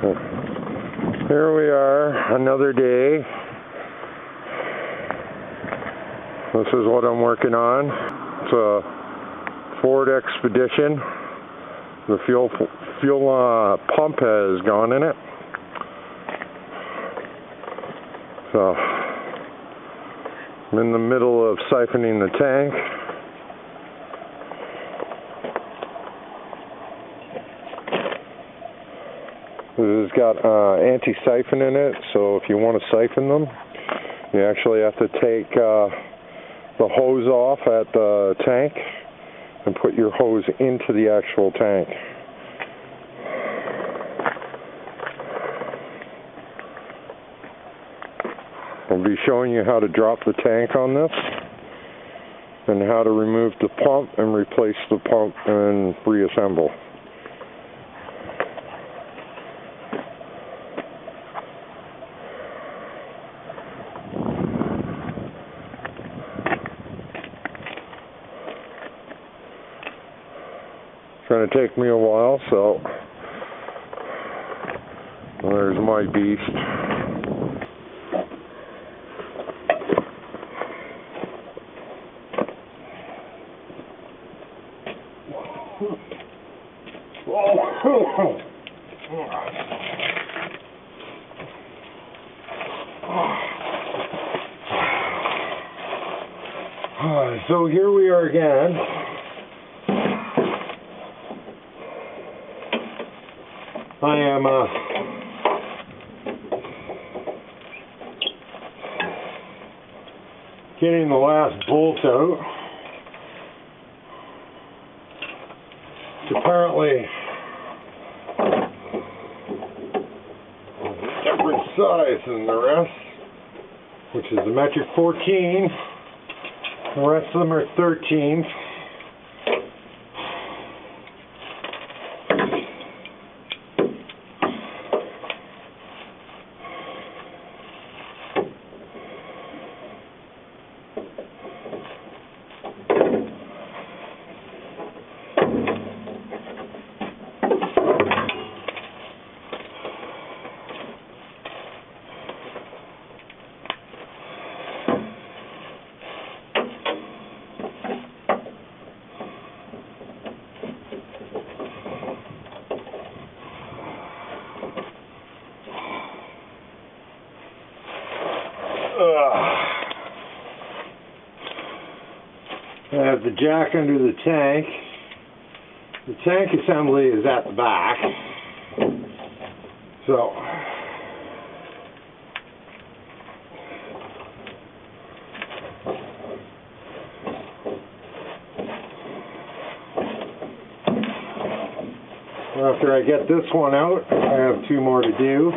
Here we are, another day. This is what I'm working on. It's a Ford Expedition. The fuel pump has gone in it. So I'm in the middle of siphoning the tank. This has got anti-siphon in it, so if you want to siphon them, you actually have to take the hose off at the tank and put your hose into the actual tank. I'll be showing you how to drop the tank on this and how to remove the pump and replace the pump and reassemble. It's going to take me a while, so there's my beast. So here we are again. I am getting the last bolt out. It's apparently a different size than the rest, which is the metric 14. The rest of them are 13. I have the jack under the tank. The tank assembly is at the back. So after I get this one out, I have two more to do.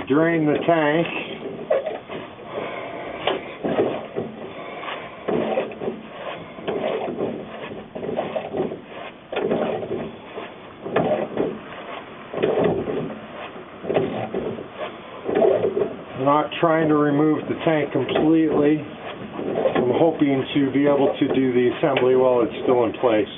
Drain the tank. I'm not trying to remove the tank completely. I'm hoping to be able to do the assembly while it's still in place.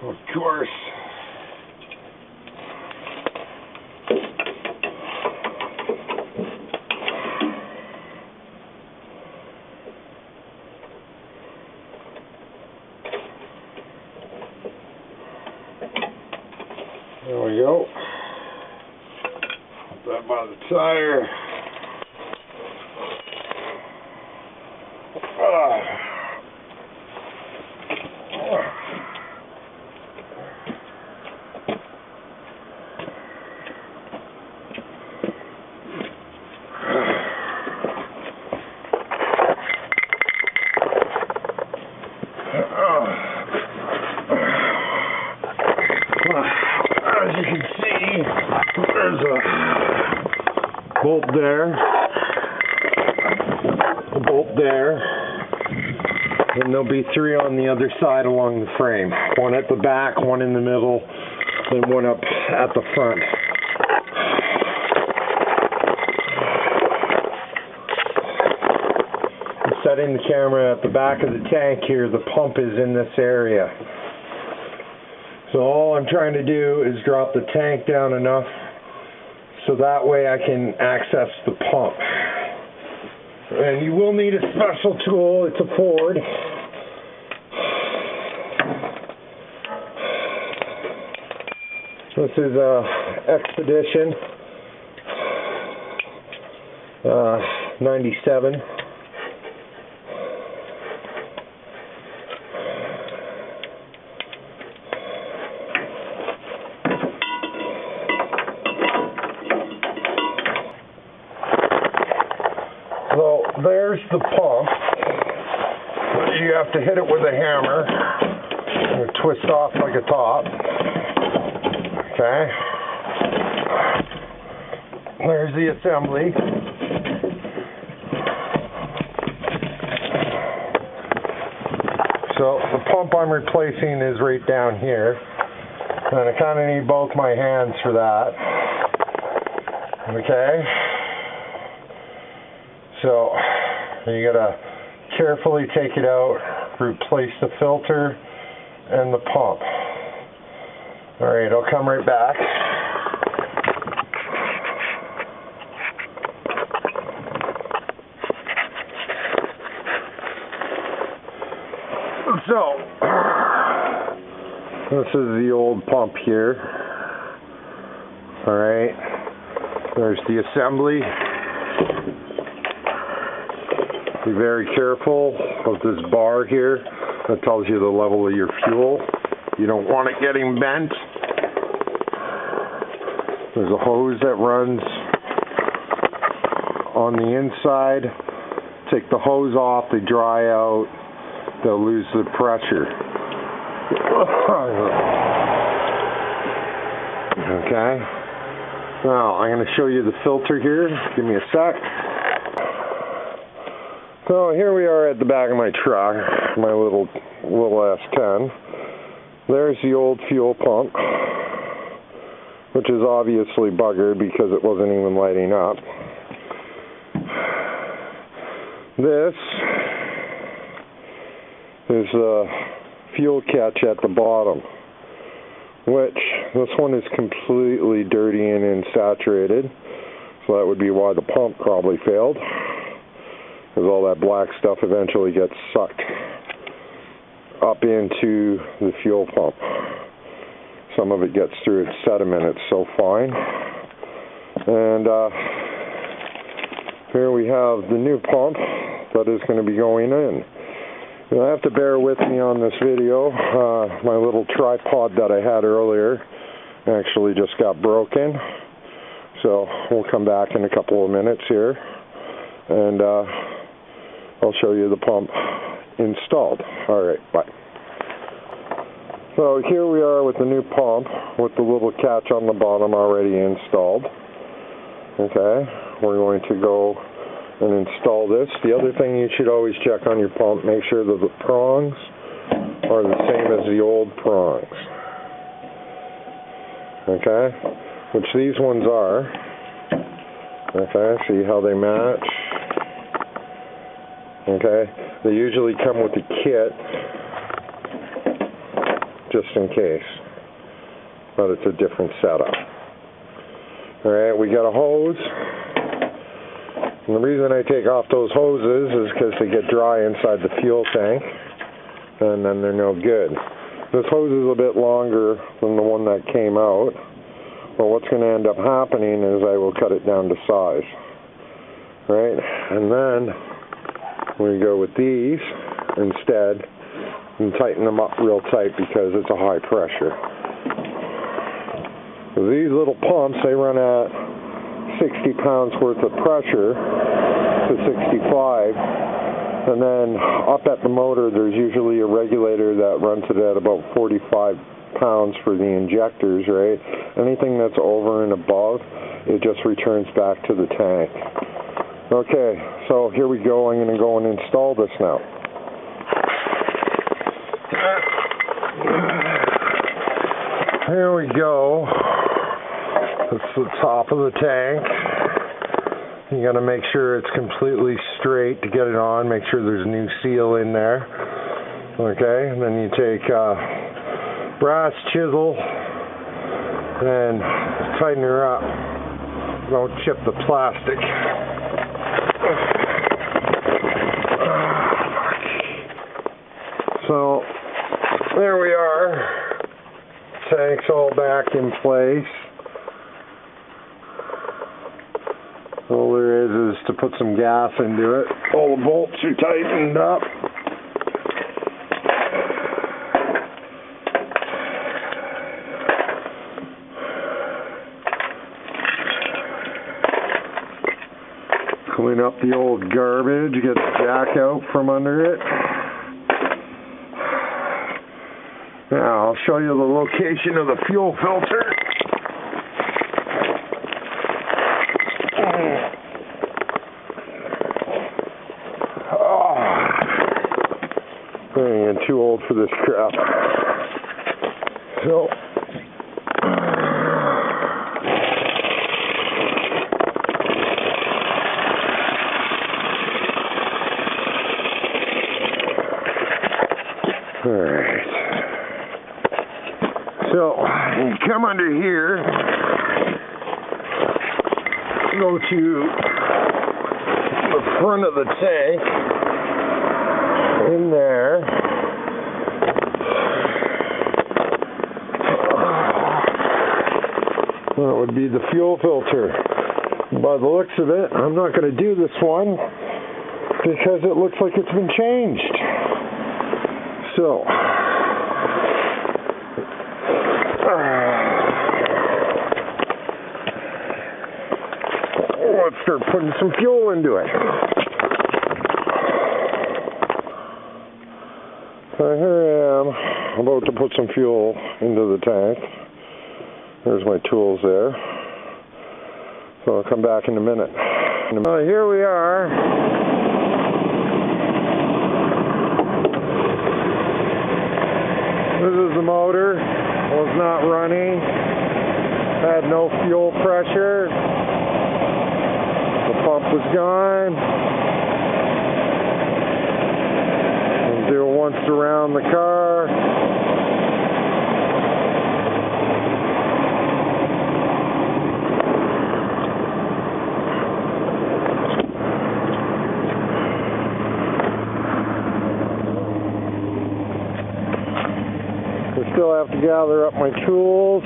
Of course. There we go. Put that by the tire. As you can see, there's a bolt there, a bolt there, and there'll be 3 on the other side along the frame. One at the back, one in the middle, and one up at the front. I'm setting the camera at the back of the tank here. The pump is in this area. So all I'm trying to do is drop the tank down enough so that way I can access the pump. And you will need a special tool. It's a Ford. This is a Expedition 97. So there's the pump. You have to hit it with a hammer and twist off like a top. Okay. There's the assembly. So the pump I'm replacing is right down here. And I kind of need both my hands for that. Okay. So you gotta carefully take it out, replace the filter and the pump. Alright, I'll come right back. So this is the old pump here. Alright, there's the assembly. Be very careful of this bar here. That tells you the level of your fuel. You don't want it getting bent. There's a hose that runs on the inside. Take the hose off, they dry out, they'll lose the pressure. Okay. Now, I'm going to show you the filter here. Give me a sec. So here we are at the back of my truck, my little S10. There's the old fuel pump, which is obviously buggered because it wasn't even lighting up. This is the fuel catch at the bottom, which this one is completely dirty and insaturated, so that would be why the pump probably failed. Because all that black stuff eventually gets sucked up into the fuel pump. Some of it gets through its sediment, it's so fine. And here we have the new pump that is going to be going in. You'll have to bear with me on this video. My little tripod that I had earlier actually just got broken. So we'll come back in a couple of minutes here. And I'll show you the pump installed. Alright, bye. So here we are with the new pump with the little catch on the bottom already installed. Okay, we're going to go and install this. The other thing you should always check on your pump, make sure that the prongs are the same as the old prongs. Okay, which these ones are. Okay, see how they match? Okay, they usually come with a kit, just in case. But it's a different setup. Alright, we got a hose. And the reason I take off those hoses is because they get dry inside the fuel tank. And then they're no good. This hose is a bit longer than the one that came out. But what's going to end up happening is I will cut it down to size. Right? And then we go with these instead and tighten them up real tight because it's a high pressure. These little pumps, they run at 60 pounds worth of pressure to 65, and then up at the motor there's usually a regulator that runs it at about 45 pounds for the injectors, right? Anything that's over and above, it just returns back to the tank. Okay, so here we go. I'm going to go and install this now. Here we go. That's the top of the tank. You got to make sure it's completely straight to get it on. Make sure there's a new seal in there. Okay, and then you take a brass chisel and tighten her up. Don't chip the plastic. So there we are. Tank's all back in place. All there is to put some gas into it. All the bolts are tightened up. Clean up the old garbage, get the jack out from under it. Now I'll show you the location of the fuel filter. Oh, I'm too old for this crap. So, alright. So, you come under here, go to the front of the tank, in there, that would be the fuel filter. By the looks of it, I'm not going to do this one because it looks like it's been changed. So, let's start putting some fuel into it. So here I am, about to put some fuel into the tank. There's my tools there. So I'll come back in a minute. Here we are. This is the motor. Was not running. Had no fuel pressure. The pump was gone. I'll do it once around the car. I still have to gather up my tools.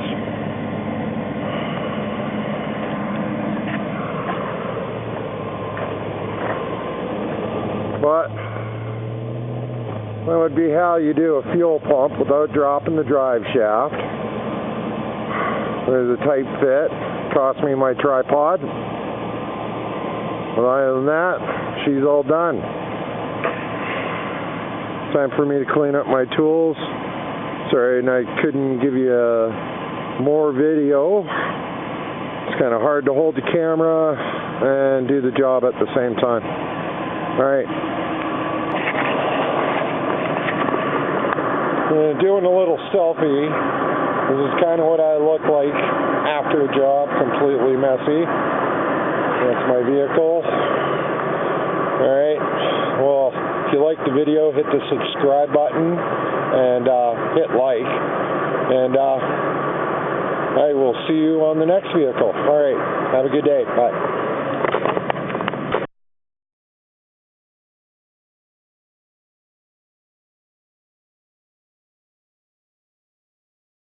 But that would be how you do a fuel pump without dropping the drive shaft. There's a tight fit. Cost me my tripod. But other than that, she's all done. Time for me to clean up my tools. Sorry, and I couldn't give you more video. It's kind of hard to hold the camera and do the job at the same time. Alright. Doing a little selfie. This is kind of what I look like after a job, completely messy. That's my vehicle. Alright. Well, you like the video, hit the subscribe button and hit like. And I will see you on the next vehicle. All right. Have a good day. Bye.